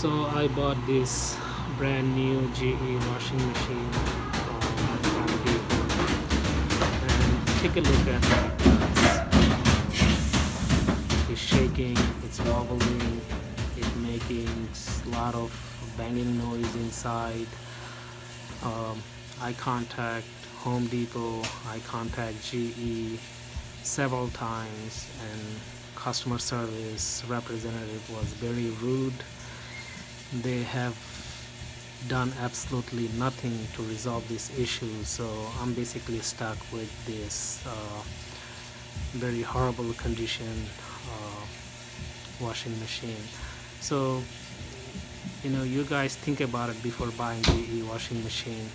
So I bought this brand new GE washing machine from Home Depot, and take a look at what it does. It's shaking, it's wobbling, it's making a lot of banging noise inside. I contact Home Depot, I contact GE several times, and customer service representative was very rude. They have done absolutely nothing to resolve this issue, so I'm basically stuck with this very horrible condition washing machine. So you guys think about it before buying the washing machine.